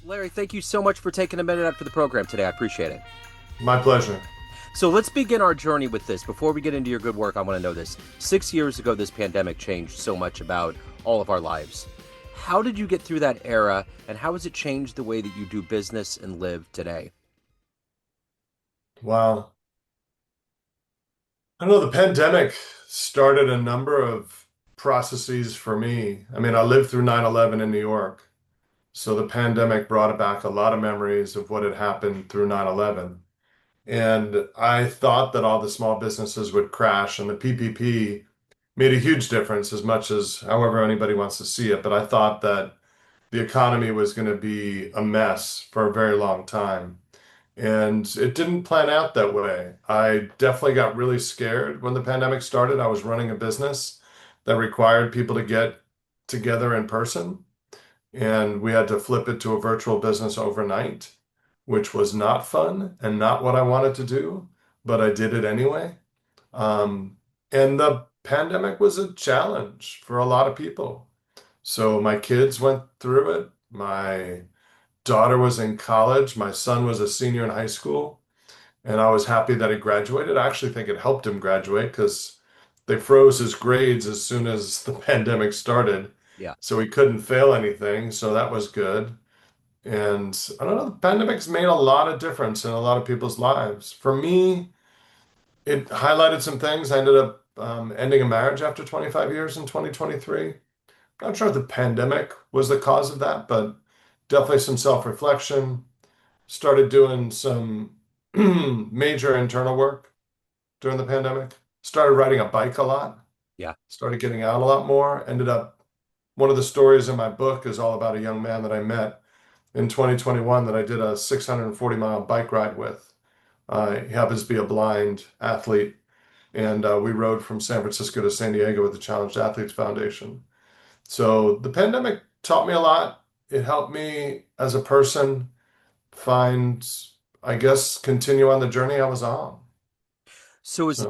Larry, thank you so much for taking a minute out for the program today. I appreciate it. My pleasure. So let's begin our journey with this. Before we get into your good work, I want to know this. 6 years ago, this pandemic changed so much about all of our lives. How did you get through that era, and how has it changed the way that you do business and live today? Wow. I know the pandemic started a number of processes for me. I mean, I lived through 9/11 in New York. So the pandemic brought back a lot of memories of what had happened through 9/11. And I thought that all the small businesses would crash, and the PPP made a huge difference as much as however anybody wants to see it. But I thought that the economy was going to be a mess for a very long time. And it didn't plan out that way. I definitely got really scared when the pandemic started. I was running a business that required people to get together in person, and we had to flip it to a virtual business overnight, which was not fun and not what I wanted to do, but I did it anyway. Um, and the pandemic was a challenge for a lot of people. So my kids went through it. My daughter was in college. My son was a senior in high school, and I was happy that he graduated. I actually think it helped him graduate because they froze his grades as soon as the pandemic started. Yeah. So he couldn't fail anything. So that was good. And I don't know, the pandemic's made a lot of difference in a lot of people's lives. For me, it highlighted some things. I ended up ending a marriage after 25 years in 2023. Not sure if the pandemic was the cause of that, but definitely some self-reflection. Started doing some major internal work during the pandemic. Started riding a bike a lot. Yeah. Started getting out a lot more. Ended up, one of the stories in my book is all about a young man that I met in 2021 that I did a 640-mile bike ride with. He happens to be a blind athlete, and we rode from San Francisco to San Diego with the Challenged Athletes Foundation. So the pandemic taught me a lot. It helped me as a person find, I guess, continue on the journey I was on. So So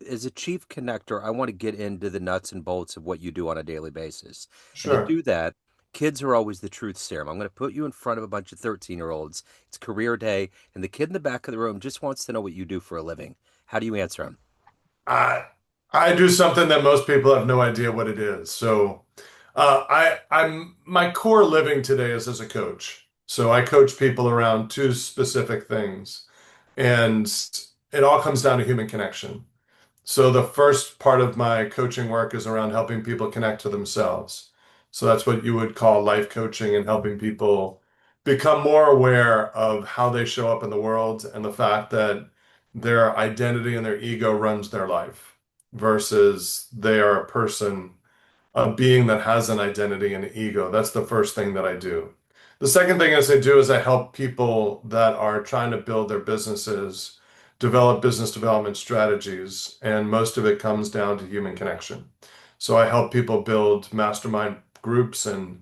as a chief connector, I want to get into the nuts and bolts of what you do on a daily basis. And to sure. do that, kids are always the truth serum. I'm going to put you in front of a bunch of 13-year-olds. It's career day, and the kid in the back of the room just wants to know what you do for a living. How do you answer him? I I do something that most people have no idea what it is. So I'm my core living today is as a coach. So I coach people around two specific things, and it all comes down to human connection. So the first part of my coaching work is around helping people connect to themselves. So that's what you would call life coaching and helping people become more aware of how they show up in the world and the fact that their identity and their ego runs their life versus they are a person, a being that has an identity and an ego. That's the first thing that I do. The second thing is I do is I help people that are trying to build their businesses develop business development strategies, and most of it comes down to human connection. So I help people build mastermind groups and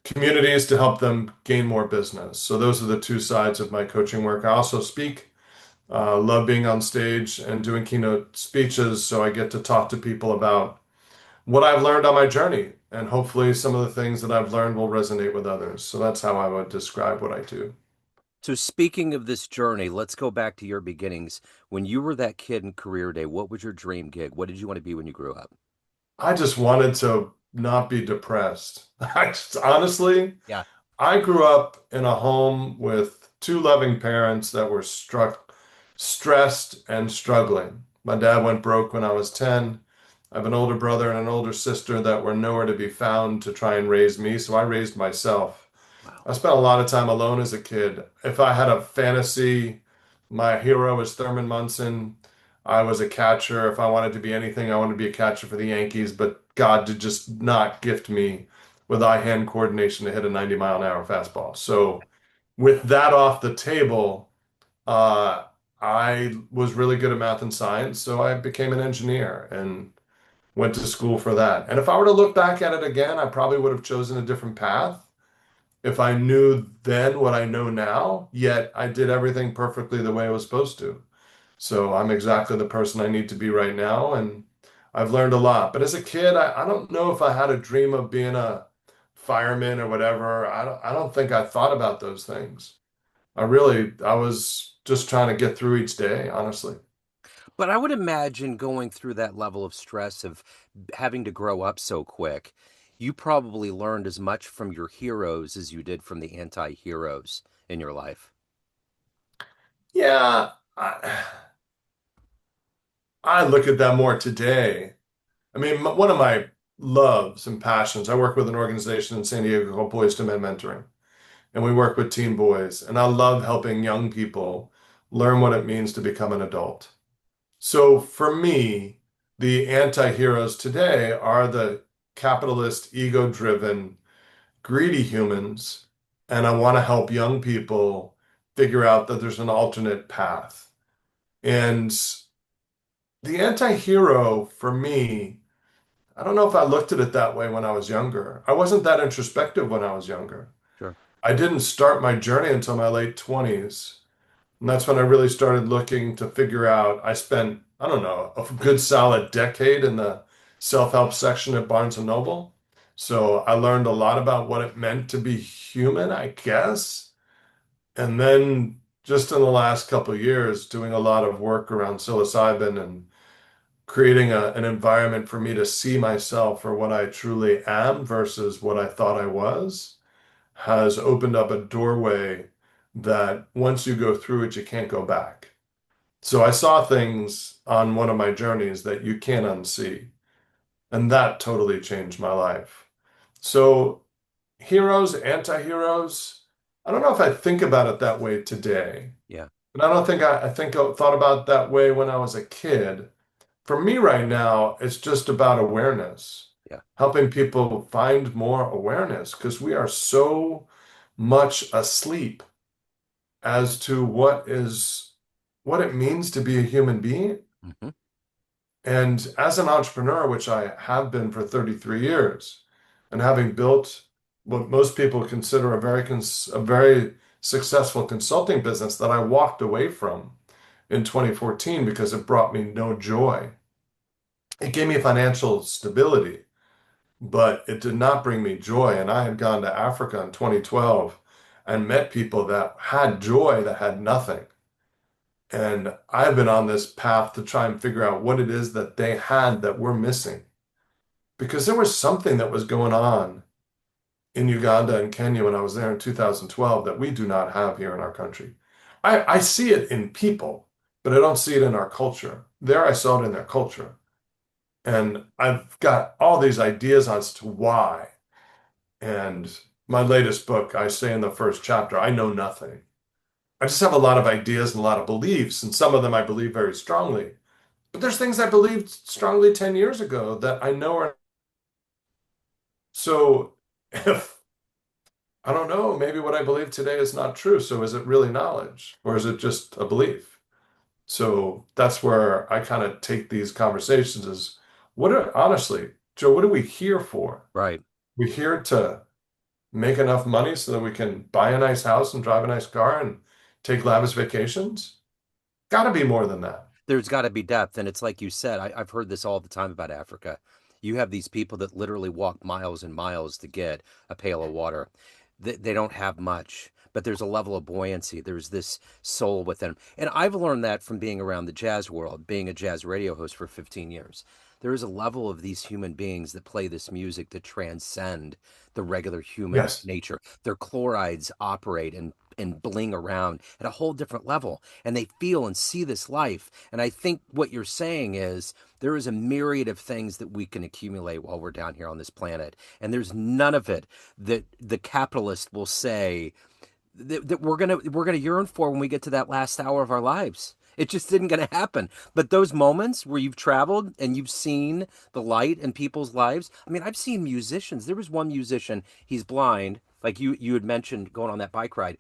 communities to help them gain more business. So those are the two sides of my coaching work. I also speak, love being on stage and doing keynote speeches, so I get to talk to people about what I've learned on my journey, and hopefully some of the things that I've learned will resonate with others. So that's how I would describe what I do. So speaking of this journey, let's go back to your beginnings. When you were that kid in career day, what was your dream gig? What did you want to be when you grew up? I just wanted to not be depressed. Honestly, Yeah. I grew up in a home with two loving parents that were stressed and struggling. My dad went broke when I was 10. I have an older brother and an older sister that were nowhere to be found to try and raise me, so I raised myself. Wow. I spent a lot of time alone as a kid. If I had a fantasy, my hero was Thurman Munson. I was a catcher. If I wanted to be anything, I wanted to be a catcher for the Yankees, but God did just not gift me with eye-hand coordination to hit a 90-mile-an-hour fastball. So with that off the table, uh, I was really good at math and science, so I became an engineer and went to school for that. And if I were to look back at it again, I probably would have chosen a different path if I knew then what I know now, yet I did everything perfectly the way I was supposed to. So I'm exactly the person I need to be right now, and I've learned a lot. But as a kid, I don't know if I had a dream of being a firemen or whatever, I don't think I thought about those things. I was just trying to get through each day, honestly. But I would imagine going through that level of stress of having to grow up so quick, you probably learned as much from your heroes as you did from the anti-heroes in your life. Yeah, I look at that more today. I mean, one of my loves and passions, I work with an organization in San Diego called Boys to Men Mentoring, and we work with teen boys, and I love helping young people learn what it means to become an adult. So for me, the anti-heroes today are the capitalist, ego-driven, greedy humans, and I want to help young people figure out that there's an alternate path. And the anti-hero for me, I don't know if I looked at it that way when I was younger. I wasn't that introspective when I was younger. Sure. I didn't start my journey until my late 20s. And that's when I really started looking to figure out. I spent, I don't know, a good solid decade in the self-help section at Barnes and Noble. So I learned a lot about what it meant to be human, I guess. And then just in the last couple of years, doing a lot of work around psilocybin and creating an environment for me to see myself for what I truly am versus what I thought I was has opened up a doorway that once you go through it, you can't go back. So I saw things on one of my journeys that you can't unsee, and that totally changed my life. So heroes, anti-heroes, I don't know if I think about it that way today. Yeah. And I don't think I think I thought about it that way when I was a kid. For me right now, it's just about awareness, Yeah. helping people find more awareness because we are so much asleep as to what it means to be a human being. Hmm. And as an entrepreneur, which I have been for 33 years, and having built what most people consider a very successful consulting business that I walked away from in 2014 because it brought me no joy. It gave me financial stability, but it did not bring me joy. And I had gone to Africa in 2012 and met people that had joy that had nothing. And I've been on this path to try and figure out what it is that they had that we're missing. Because there was something that was going on in Uganda and Kenya when I was there in 2012 that we do not have here in our country. I see it in people, but I don't see it in our culture. There I saw it in their culture. And I've got all these ideas as to why. And my latest book, I say in the first chapter, I know nothing. I just have a lot of ideas and a lot of beliefs, and some of them I believe very strongly. But there's things I believed strongly 10 years ago that I know are so if I don't know, maybe what I believe today is not true. So is it really knowledge or is it just a belief? So that's where I kind of take these conversations as honestly, Joe, what are we here for? Right. We're here to make enough money so that we can buy a nice house and drive a nice car and take lavish vacations? Got to be more than that. There's got to be depth. And it's like you said, I've heard this all the time about Africa. You have these people that literally walk miles and miles to get a pail of water. They don't have much, but there's a level of buoyancy. There's this soul within them. And I've learned that from being around the jazz world, being a jazz radio host for 15 years. There is a level of these human beings that play this music that transcend the regular human Yes. nature. Their chlorides operate and bling around at a whole different level, and they feel and see this life. And I think what you're saying is there is a myriad of things that we can accumulate while we're down here on this planet, and there's none of it that the capitalist will say that we're gonna yearn for when we get to that last hour of our lives. It just isn't going to happen. But those moments where you've traveled and you've seen the light in people's lives. I mean, I've seen musicians. There was one musician, he's blind, like you had mentioned going on that bike ride.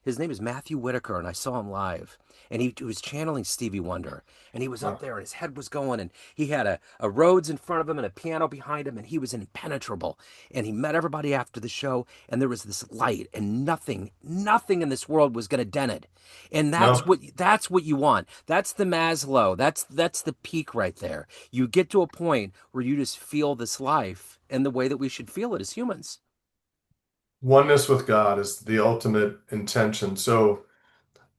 His name is Matthew Whitaker, and I saw him live. And he was channeling Stevie Wonder. And he was up Wow. there, and his head was going, and he had a Rhodes in front of him and a piano behind him, and he was impenetrable. And he met everybody after the show, and there was this light, and nothing in this world was going to dent it. And No. that's what you want. That's the Maslow. That's the peak right there. You get to a point where you just feel this life and the way that we should feel it as humans. Oneness with God is the ultimate intention. So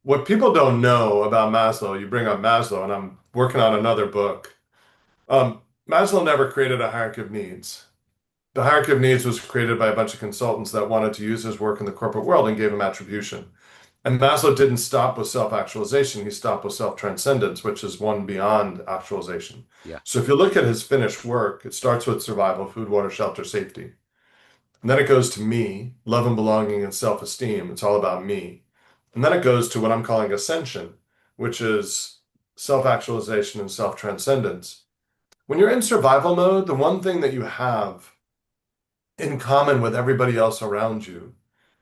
what people don't know about Maslow, you bring up Maslow, and I'm working on another book. Maslow never created a hierarchy of needs. The hierarchy of needs was created by a bunch of consultants that wanted to use his work in the corporate world and gave him attribution. And Maslow didn't stop with self-actualization. He stopped with self-transcendence, which is one beyond actualization. Yeah. So if you look at his finished work, it starts with survival, food, water, shelter, safety. And then it goes to me, love and belonging and self-esteem. It's all about me. And then it goes to what I'm calling ascension, which is self-actualization and self-transcendence. When you're in survival mode, the one thing that you have in common with everybody else around you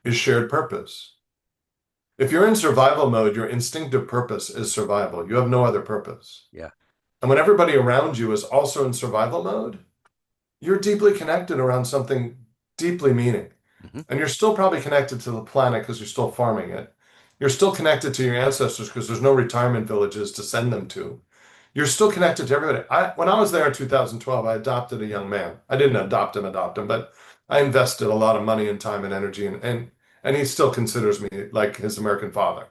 is shared purpose. If you're in survival mode, your instinctive purpose is survival. You have no other purpose. Yeah. And when everybody around you is also in survival mode, you're deeply connected around something deeply meaning. Hmm. And you're still probably connected to the planet because you're still farming it. You're still connected to your ancestors because there's no retirement villages to send them to. You're still connected to everybody. When I was there in 2012, I adopted a young man. I didn't adopt him, but I invested a lot of money and time and energy, and he still considers me like his American father.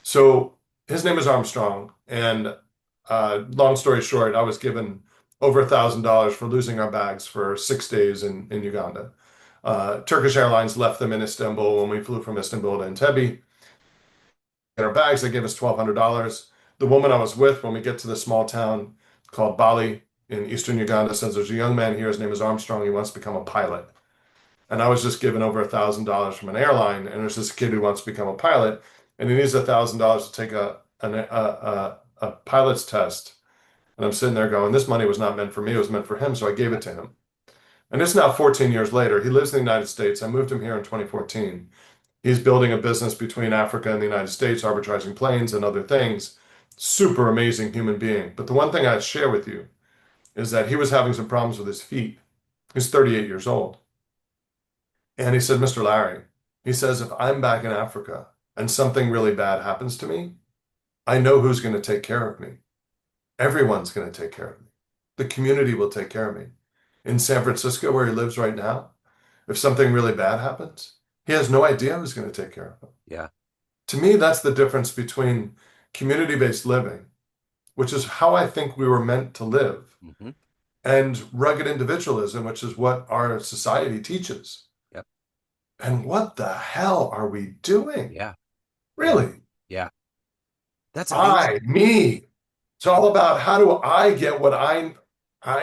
So his name is Armstrong, and long story short, I was given over $1,000 for losing our bags for 6 days in Uganda. Turkish Airlines left them in Istanbul when we flew from Istanbul to Entebbe. In our bags, they gave us $1,200. The woman I was with, when we get to the small town called Bali in eastern Uganda, says there's a young man here. His name is Armstrong. He wants to become a pilot. And I was just given over $1,000 from an airline, and there's this kid who wants to become a pilot, and he needs $1,000 to take a pilot's test. And I'm sitting there going, this money was not meant for me, it was meant for him, so I gave it to him. And it's now 14 years later. He lives in the United States. I moved him here in 2014. He's building a business between Africa and the United States, arbitraging planes and other things. Super amazing human being. But the one thing I'd share with you is that he was having some problems with his feet. He's 38 years old. And he said, Mr. Larry, he says, if I'm back in Africa and something really bad happens to me, I know who's going to take care of me. Everyone's going to take care of me. The community will take care of me. In San Francisco, where he lives right now, if something really bad happens, he has no idea who's going to take care of him. Yeah. To me, that's the difference between community-based living, which is how I think we were meant to live, Hmm. and rugged individualism, which is what our society teaches. Yep. And what the hell are we doing? Yeah. Yeah. Really? Yeah. That's I, amazing. me. It's all about how do I get what I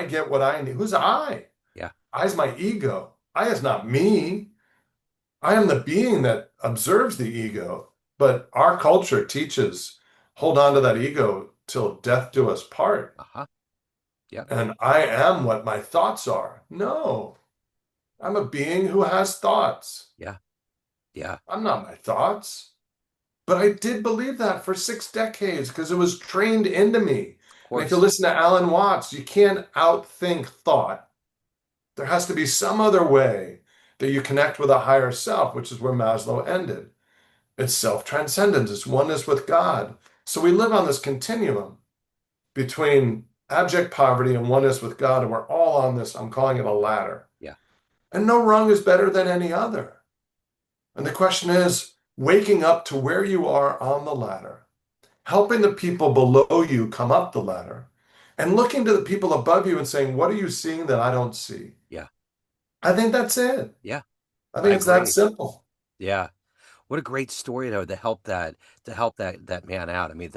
get what I need. Who's I? Yeah. I's my ego. I is not me. I am the being that observes the ego. But our culture teaches hold on to that ego till death do us part. Uh-huh. Yeah. And I am what my thoughts are. No, I'm a being who has thoughts. Yeah. Yeah. I'm not my thoughts. But I did believe that for 6 decades because it was trained into me. Of And if you course. listen to Alan Watts, you can't outthink thought. There has to be some other way that you connect with a higher self, which is where Maslow ended. It's self-transcendence, it's oneness with God. So we live on this continuum between abject poverty and oneness with God, and we're all on this, I'm calling it a ladder. Yeah. And no rung is better than any other. And the question is, waking up to where you are on the ladder, helping the people below you come up the ladder, and looking to the people above you and saying, what are you seeing that I don't see? Yeah. I think that's it. Yeah. I I think it's that agree. simple. Yeah. What a great story though to help that man out. I mean,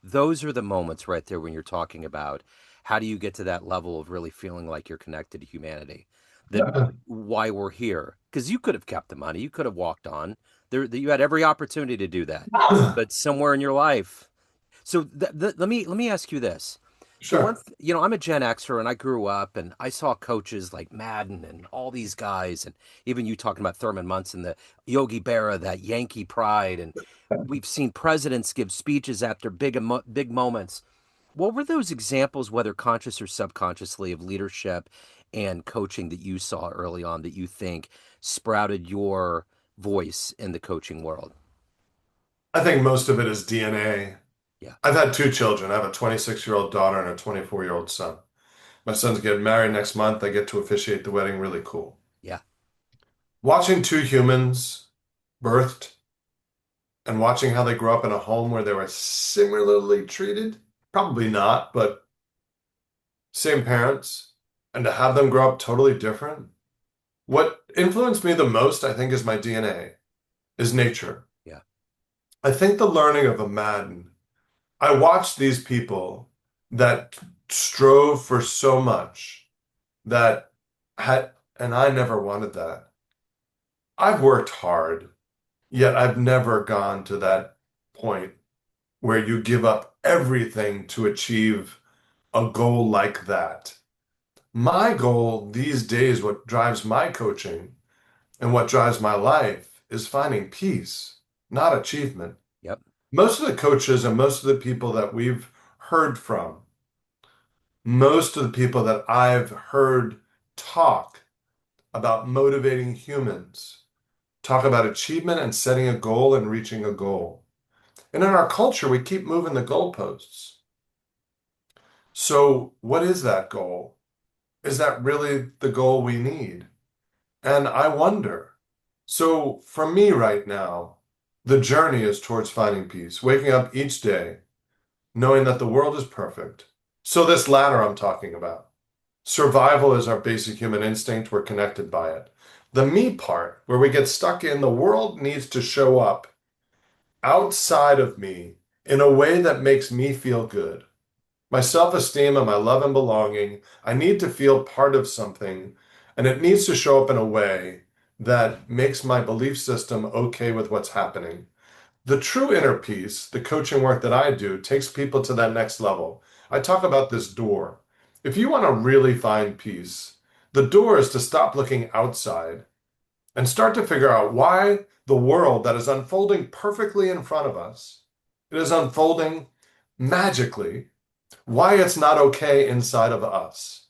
those are the moments right there when you're talking about how do you get to that level of really feeling like you're connected to humanity. That Yeah. why we're here. Because you could have kept the money, you could have walked on. You had every opportunity to do that. But somewhere in your life. So let me ask you this. The one, Sure. I'm a Gen Xer and I grew up and I saw coaches like Madden and all these guys, and even you talking about Thurman Munson, the Yogi Berra, that Yankee pride, and we've seen presidents give speeches after big moments. What were those examples, whether conscious or subconsciously, of leadership and coaching that you saw early on that you think sprouted your voice in the coaching world? I think most of it is DNA. Yeah. I've had two children. I have a 26-year-old daughter and a 24-year-old son. My son's getting married next month. I get to officiate the wedding. Really cool. Yeah. Watching two humans birthed and watching how they grow up in a home where they were similarly treated, probably not, but same parents, and to have them grow up totally different. What influenced me the most, I think, is my DNA, is nature. Yeah. I think the learning of a Madden, I watched these people that strove for so much that had, and I never wanted that. I've worked hard, yet I've never gone to that point where you give up everything to achieve a goal like that. My goal these days, what drives my coaching and what drives my life is finding peace, not achievement. Yep. Most of the coaches and most of the people that we've heard from, most of the people that I've heard talk about motivating humans, talk about achievement and setting a goal and reaching a goal. And in our culture, we keep moving the goalposts. So, what is that goal? Is that really the goal we need? And I wonder. So, for me right now, the journey is towards finding peace, waking up each day knowing that the world is perfect. So, this ladder I'm talking about, survival is our basic human instinct. We're connected by it. The me part, where we get stuck in, the world needs to show up outside of me in a way that makes me feel good. My self-esteem and my love and belonging, I need to feel part of something, and it needs to show up in a way that makes my belief system okay with what's happening. The true inner peace, the coaching work that I do, takes people to that next level. I talk about this door. If you want to really find peace, the door is to stop looking outside and start to figure out why the world that is unfolding perfectly in front of us, it is unfolding magically, why it's not okay inside of us.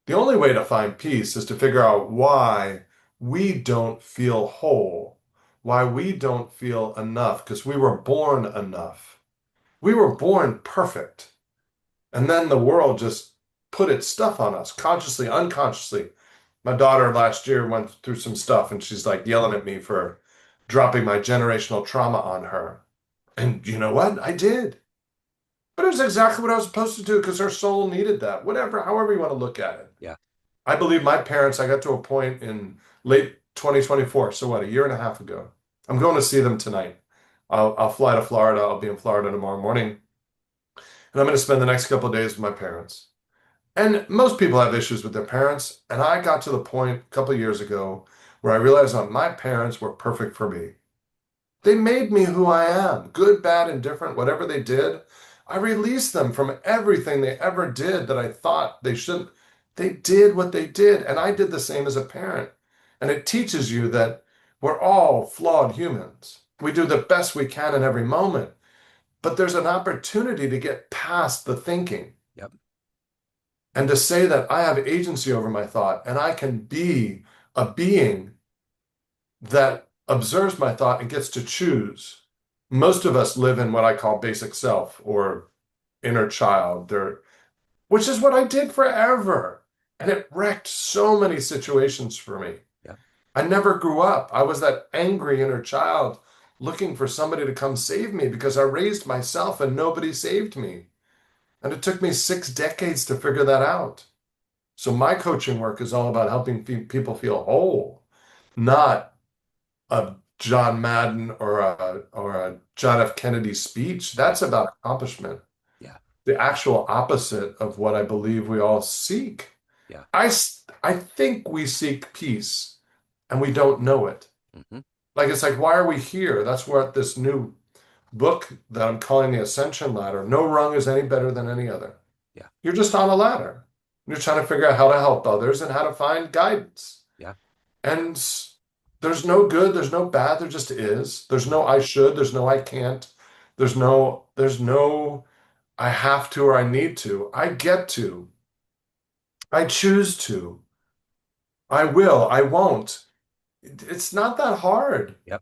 The only way to find peace is to figure out why we don't feel whole, why we don't feel enough, because we were born enough. We were born perfect. And then the world just put its stuff on us, consciously, unconsciously. My daughter last year went through some stuff and she's like yelling at me for dropping my generational trauma on her. And you know what? I did. But it was exactly what I was supposed to do because her soul needed that. Whatever, however you want to look at it. Yeah. I believe my parents, I got to a point in late 2024, so what, a year and a half ago. I'm going to see them tonight. I'll fly to Florida. I'll be in Florida tomorrow morning. And I'm going to spend the next couple of days with my parents. And most people have issues with their parents. And I got to the point a couple of years ago where I realized that my parents were perfect for me. They made me who I am, good, bad, indifferent, whatever they did. I released them from everything they ever did that I thought they shouldn't. They did what they did, and I did the same as a parent. And it teaches you that we're all flawed humans. We do the best we can in every moment, but there's an opportunity to get past the thinking Yep. and to say that I have agency over my thought and I can be a being that observes my thought and gets to choose. Most of us live in what I call basic self or inner child, which is what I did forever. And it wrecked so many situations for me. Yeah. I never grew up. I was that angry inner child looking for somebody to come save me because I raised myself and nobody saved me. And it took me 6 decades to figure that out. So my coaching work is all about helping people feel whole, not a John Madden or a John F. Kennedy speech. Right. That's about accomplishment. Yeah. The actual opposite of what I believe we all seek. Yeah. I think we seek peace and we don't know it. Hmm. Like it's like, why are we here? That's what this new book that I'm calling The Ascension Ladder. No rung is any better than any other. Yeah. You're just on a ladder. You're trying to figure out how to help others and how to find guidance. Yeah. And there's no good, there's no bad, there just is. There's no I should, there's no I can't. There's no I have to or I need to. I get to. I choose to. I will, I won't. It's not that hard, Yep.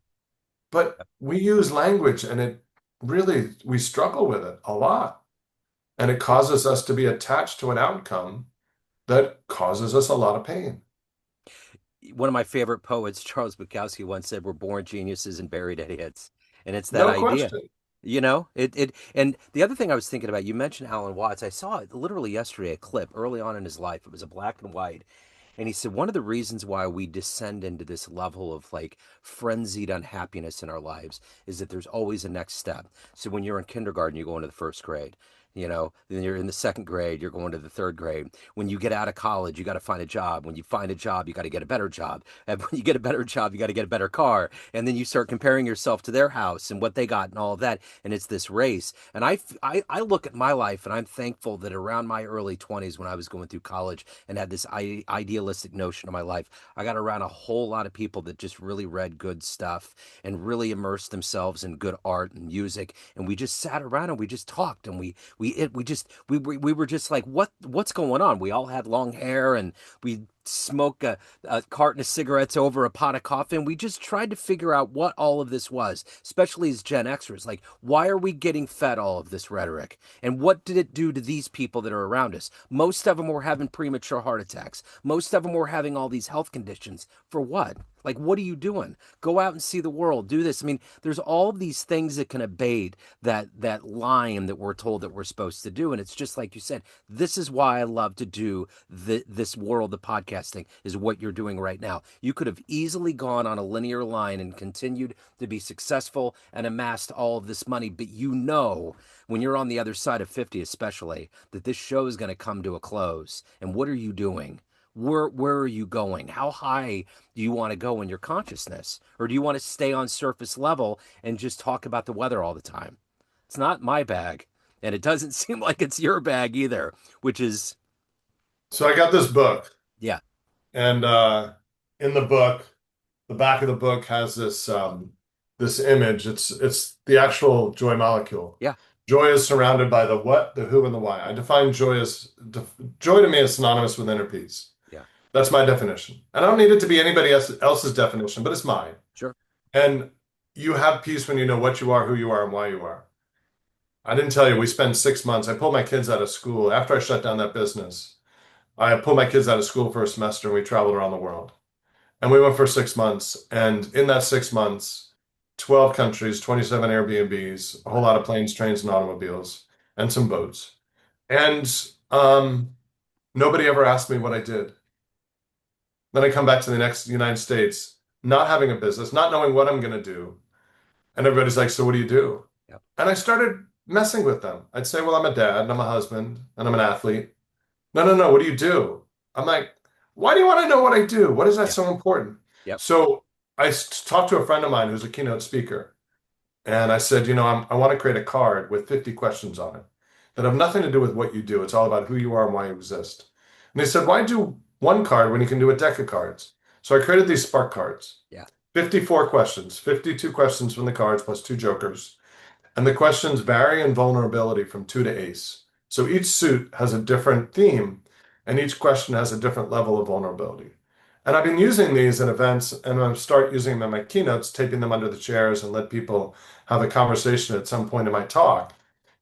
but we use language and we struggle with it a lot. And it causes us to be attached to an outcome that causes us a lot of pain. One of my favorite poets, Charles Bukowski, once said, "We're born geniuses and buried idiots," and it's that No idea. question. And the other thing I was thinking about, you mentioned Alan Watts. I saw it literally yesterday, a clip early on in his life. It was a black and white. And he said one of the reasons why we descend into this level of like frenzied unhappiness in our lives is that there's always a next step. So when you're in kindergarten, you go into the first grade. Then you're in the second grade, you're going to the third grade. When you get out of college, you got to find a job. When you find a job, you got to get a better job. And when you get a better job, you got to get a better car. And then you start comparing yourself to their house and what they got and all of that. And it's this race. And I look at my life and I'm thankful that around my early 20s, when I was going through college and had this idealistic notion of my life, I got around a whole lot of people that just really read good stuff and really immersed themselves in good art and music. And we just sat around and we just talked and we were just like, what's going on? We all had long hair and we smoke a carton of cigarettes over a pot of coffee, and we just tried to figure out what all of this was, especially as Gen Xers. Like, why are we getting fed all of this rhetoric? And what did it do to these people that are around us? Most of them were having premature heart attacks. Most of them were having all these health conditions. For what? Like, what are you doing? Go out and see the world. Do this. I mean, there's all of these things that can abate that line that we're told that we're supposed to do. And it's just like you said, this is why I love to do this world of podcasting, is what you're doing right now. You could have easily gone on a linear line and continued to be successful and amassed all of this money. But when you're on the other side of 50, especially, that this show is going to come to a close. And what are you doing? Where are you going? How high do you want to go in your consciousness? Or do you want to stay on surface level and just talk about the weather all the time? It's not my bag. And it doesn't seem like it's your bag either, which is, So I got this book, yeah, and in the book, the back of the book has this image. It's the actual joy molecule. yeah, Joy is surrounded by the what, the who, and the why. I define joy to me is synonymous with inner peace. yeah, That's my definition. And I don't need it to be anybody else's definition, but it's mine. sure, And you have peace when you know what you are, who you are, and why you are. I didn't tell you, we spent 6 months. I pulled my kids out of school after I shut down that business. I pulled my kids out of school for a semester and we traveled around the world. And we went for 6 months. And in that 6 months, 12 countries, 27 Airbnbs, a whole lot of planes, trains, and automobiles, and some boats. And nobody ever asked me what I did. Then I come back to the next United States, not having a business, not knowing what I'm going to do. And everybody's like, so what do you do? yeah, And I started messing with them. I'd say, well, I'm a dad and I'm a husband and I'm an athlete. No, no, no. What do you do? I'm like, why do you want to know what I do? What is that yeah, so important? yep, So talked to a friend of mine who's a keynote speaker. And I said, I want to create a card with 50 questions on it that have nothing to do with what you do. It's all about who you are and why you exist. And they said, why do one card when you can do a deck of cards? So I created these spark cards, yeah, 54 questions, 52 questions from the cards plus two jokers. And the questions vary in vulnerability from two to ace. So each suit has a different theme, and each question has a different level of vulnerability. And I've been using these at events, and I'm start using them in my keynotes, taping them under the chairs, and let people have a conversation at some point in my talk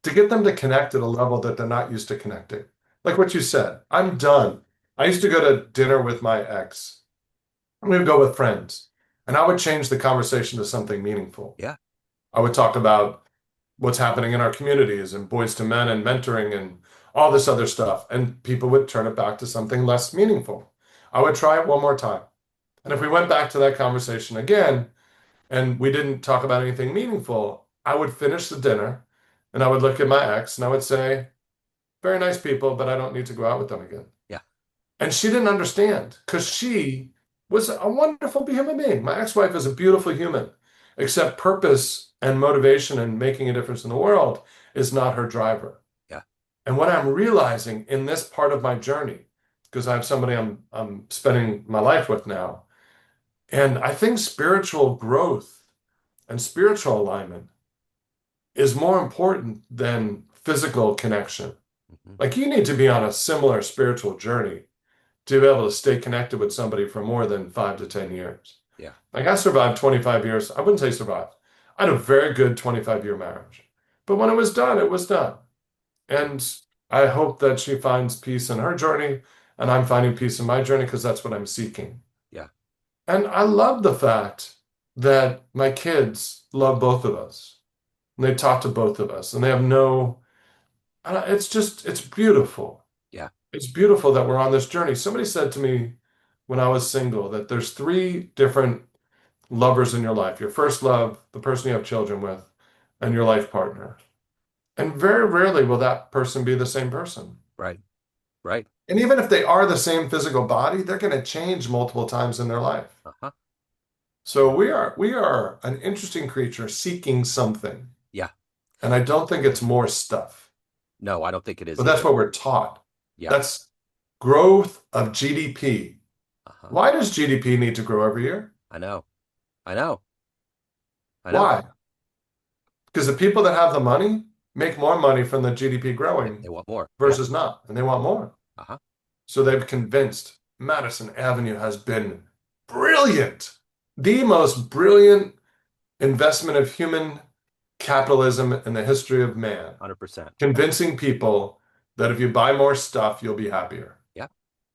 to get them to connect at a level that they're not used to connecting. Like what you said, I'm done. I used to go to dinner with my ex. We would go with friends, and I would change the conversation to something meaningful. yeah, I would talk about what's happening in our communities and boys to men and mentoring and all this other stuff. And people would turn it back to something less meaningful. I would try it one more time. And if we went back to that conversation again and we didn't talk about anything meaningful, I would finish the dinner and I would look at my ex and I would say, very nice people, but I don't need to go out with them again. yeah, And she didn't understand because she was a wonderful human being. My ex-wife is a beautiful human, except purpose and motivation and making a difference in the world is not her driver. yeah, And what I'm realizing in this part of my journey, because I have somebody I'm spending my life with now, and I think spiritual growth and spiritual alignment is more important than physical connection. hmm, Like you need to be on a similar spiritual journey to be able to stay connected with somebody for more than 5 to 10 years. yeah, Like I survived 25 years. I wouldn't say survived. I had a very good 25-year marriage. But when it was done, it was done. And I hope that she finds peace in her journey. and I'm finding peace in my journey because that's what I'm seeking. Yeah. And I love the fact that my kids love both of us. And they talk to both of us, and they have no, it's just, it's beautiful. Yeah. It's beautiful that we're on this journey. Somebody said to me when I was single that there's three different lovers in your life. Your first love, the person you have children with, and your life partner. And very rarely will that person be the same person. Right. Right. And even if they are the same physical body, they're going to change multiple times in their life. Uh-huh. So Yeah. we are an interesting creature seeking something. Yeah. And I don't think it's more stuff. No, I don't think it But is that's either. what we're taught. Yeah. That's growth of GDP. Uh-huh. Why does GDP need to grow every year? I know. I know. I know. Why? Because the people that have the money make more money from the GDP Yep, growing they want more. Yeah. versus not, and they want more. Uh-huh. So they've convinced Madison Avenue has been brilliant, the most brilliant investment of human capitalism in the history of man, 100%. convincing people that if you buy more stuff, you'll be happier. Yeah.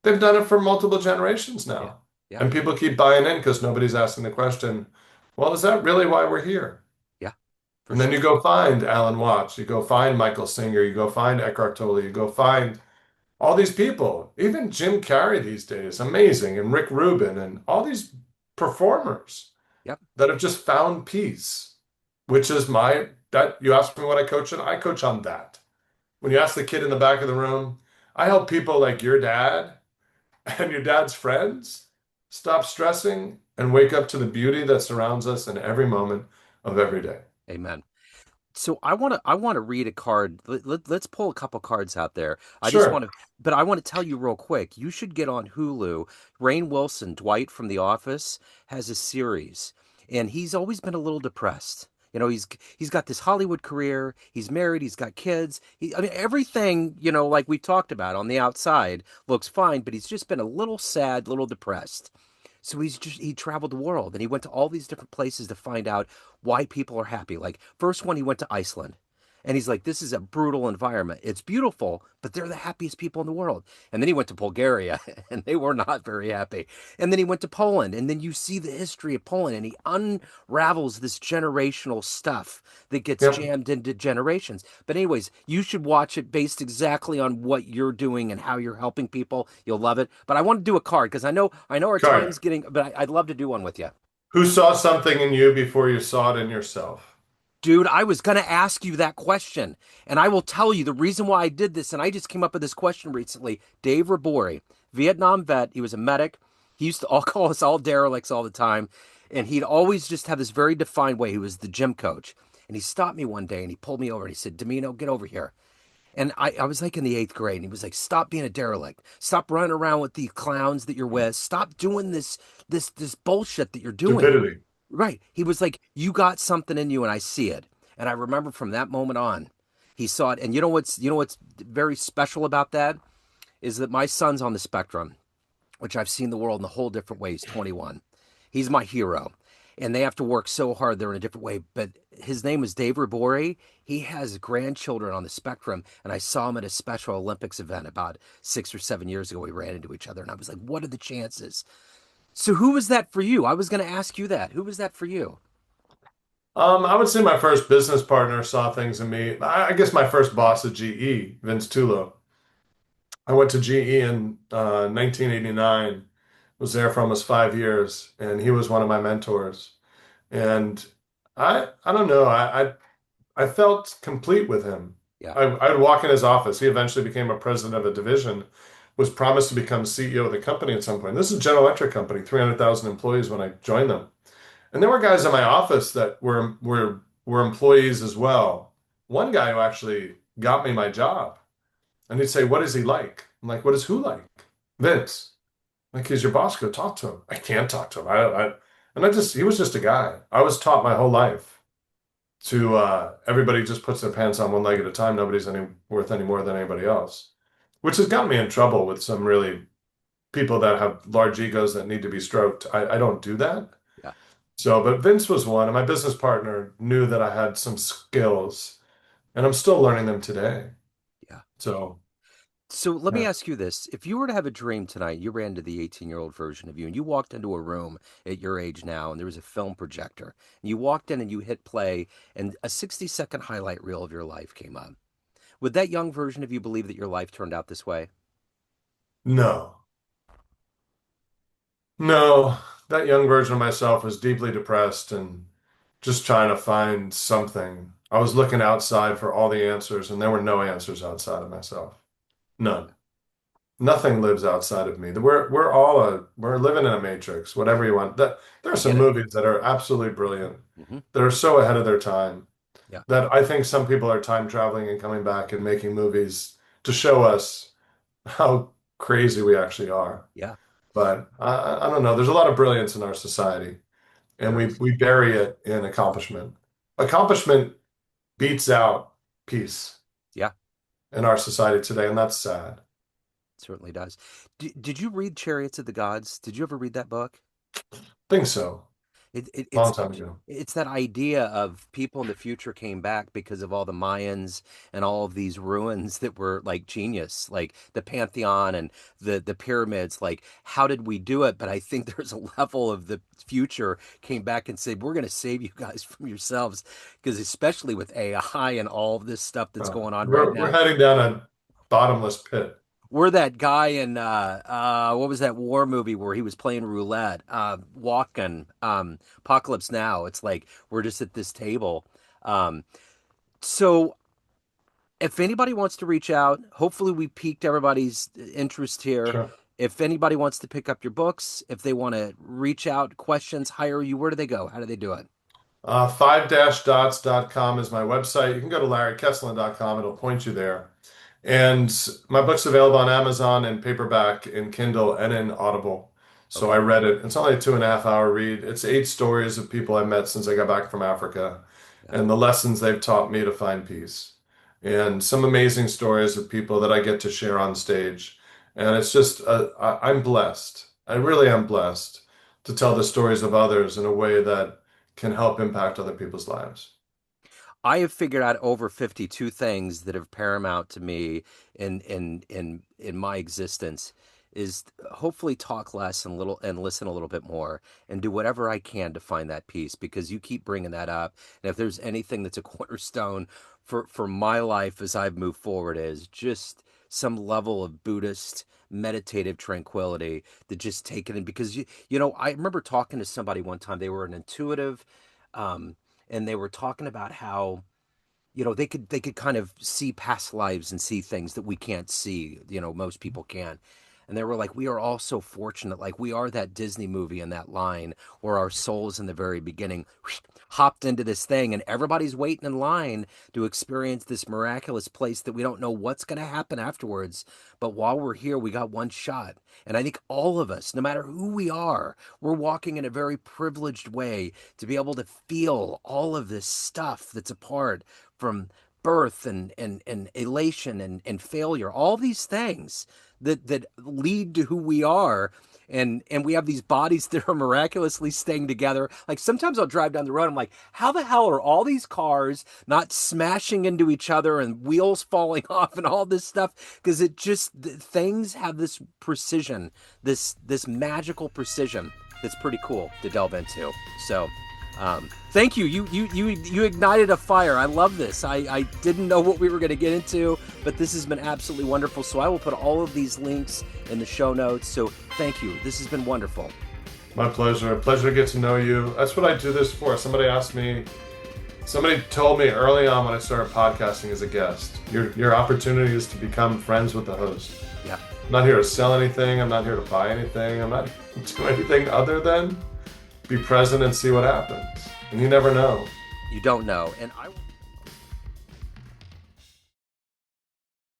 They've done it for multiple generations Yeah. now. Yeah. And people keep buying in because nobody's asking the question, well, is that really why we're here? Yeah. For And then you sure. go find Alan Watts, you go find Michael Singer, you go find Eckhart Tolle, you go find all these people, even Jim Carrey these days, amazing, and Rick Rubin, and all these performers Yep. that have just found peace, which is my, that you ask me what I coach on, I coach on that. When you ask the kid in the back of the room, I help people like your dad and your dad's friends stop stressing and wake up to the beauty that surrounds us in every moment of every day. Amen. So I want to read a card. Let's pull a couple cards out there. I just want Sure. to, but I want to tell you real quick. You should get on Hulu. Rainn Wilson, Dwight from The Office, has a series, and he's always been a little depressed. He's got this Hollywood career. He's married. He's got kids. I mean, everything like we talked about on the outside looks fine, but he's just been a little sad, little depressed. So he traveled the world and he went to all these different places to find out why people are happy. Like first one he went to Iceland. And he's like, this is a brutal environment. It's beautiful, but they're the happiest people in the world. And then he went to Bulgaria, and they were not very happy. And then he went to Poland, and then you see the history of Poland, and he unravels this generational stuff that gets Yep. jammed into generations. But, anyways, you should watch it based exactly on what you're doing and how you're helping people. You'll love it. But I want to do a card because I know our Okay. time's getting, but I'd love to do one with you. Who saw something in you before you saw it in yourself? Dude, I was going to ask you that question. And I will tell you the reason why I did this. And I just came up with this question recently. Dave Rabori, Vietnam vet. He was a medic. He used to all call us all derelicts all the time. And he'd always just have this very defined way. He was the gym coach. And he stopped me one day and he pulled me over and he said, Dimino, get over here. And I was like in the eighth grade, and he was like, "Stop being a derelict. Stop running around with the clowns that you're with. Stop doing this bullshit that you're doing." Stupidity. Right. He was like, "You got something in you, and I see it." And I remember from that moment on, he saw it. And you know what's very special about that is that my son's on the spectrum, which I've seen the world in a whole different way. He's 21. He's my hero. And they have to work so hard. They're in a different way. But his name is Dave Rabori. He has grandchildren on the spectrum. And I saw him at a Special Olympics event about 6 or 7 years ago. We ran into each other. And I was like, what are the chances? So who was that for you? I was going to ask you that. Who was that for you? I would say my first business partner saw things in me. I guess my first boss at GE, Vince Tullo. I went to GE in 1989, was there for almost 5 years, and he was one of my mentors. And I don't know, I felt complete with him. Yeah. I'd walk in his office. He eventually became a president of a division, was promised to become CEO of the company at some point. This is a General Electric company, 300,000 employees when I joined them. And there were guys in my office that were employees as well. One guy who actually got me my job, and he'd say, "What is he like?" I'm like, "What is who like?" "Vince." Like, "He's your boss. Go talk to him." I can't talk to him. And he was just a guy. I was taught my whole life to everybody just puts their pants on one leg at a time. Nobody's worth any more than anybody else, which has gotten me in trouble with some really people that have large egos that need to be stroked. I don't do that. Yeah. So, but Vince was one, and my business partner knew that I had some skills, and I'm still learning them today. Yeah. So, So let me Yeah. ask you this. If you were to have a dream tonight, you ran to the 18-year-old version of you and you walked into a room at your age now and there was a film projector. And you walked in and you hit play and a 60-second highlight reel of your life came up. Would that young version of you believe that your life turned out this way? No, no, that young version of myself was deeply depressed and just trying to find something. I was looking outside for all the answers, and there were no answers outside of myself. None. Nothing lives outside of me. We're living in a matrix, whatever you want. That there are I some get it. movies that are absolutely brilliant, Hmm. that are so ahead of their time, Yeah. that I think some people are time traveling and coming back and making movies to show us how crazy we actually are. Yeah, But I don't know. There's a lot of brilliance in our society, and there we is. we bury it in accomplishment. Accomplishment beats out peace Yeah, in our society today, and that's sad. it certainly does. Did you read Chariots of the Gods? Did you ever read that book? Think so. It, it, Long it's time ago. it's that idea of people in the future came back because of all the Mayans and all of these ruins that were like genius, like the Pantheon and the pyramids. Like, how did we do it? But I think there's a level of the future came back and said, we're going to save you guys from yourselves, because especially with AI and all of this stuff that's going on right We're now. heading down a bottomless pit. We're that guy in what was that war movie where he was playing roulette? Walking, Apocalypse Now. It's like we're just at this table. Um, so if anybody wants to reach out, hopefully we piqued everybody's interest here. Sure. If anybody wants to pick up your books, if they want to reach out, questions, hire you, where do they go? How do they do it? 5-dots.com is my website. You can go to larrykesslin.com. It'll point you there. And my book's available on Amazon in paperback, in Kindle, and in Audible. So I Okay. read it. It's only a 2.5 hour read. It's 8 stories of people I met since I got back from Africa Yeah. and the lessons they've taught me to find peace. And some amazing stories of people that I get to share on stage. And it's just, I'm blessed. I really am blessed to tell the stories of others in a way that can help impact other people's lives. I have figured out over 52 things that have paramount to me in my existence is hopefully talk less and little and listen a little bit more and do whatever I can to find that peace, because you keep bringing that up. And if there's anything that's a cornerstone for my life as I've moved forward, is just some level of Buddhist meditative tranquility that just take it in. Because I remember talking to somebody one time. They were an intuitive, um, and they were talking about how they could kind of see past lives and see things that we can't see, most people can't. And they were like, we are all so fortunate. Like, we are that Disney movie in that line where our souls in the very beginning hopped into this thing, and everybody's waiting in line to experience this miraculous place that we don't know what's going to happen afterwards. But while we're here, we got one shot. And I think all of us, no matter who we are, we're walking in a very privileged way to be able to feel all of this stuff that's a part from birth and elation and failure, all these things that lead to who we are. And we have these bodies that are miraculously staying together. Like, sometimes I'll drive down the road, I'm like, how the hell are all these cars not smashing into each other and wheels falling off and all this stuff? Because things have this precision, this magical precision that's pretty cool to delve into. So thank you. You ignited a fire. I love this. I didn't know what we were going to get into, but this has been absolutely wonderful. So I will put all of these links in the show notes. So thank you. This has been wonderful. My pleasure. A pleasure to get to know you. That's what I do this for. Somebody told me early on when I started podcasting as a guest, your opportunity is to become friends with the host. Yeah. I'm not here to sell anything. I'm not here to buy anything. I'm not doing anything other than be present and see what happens. And you never know. You don't know. And I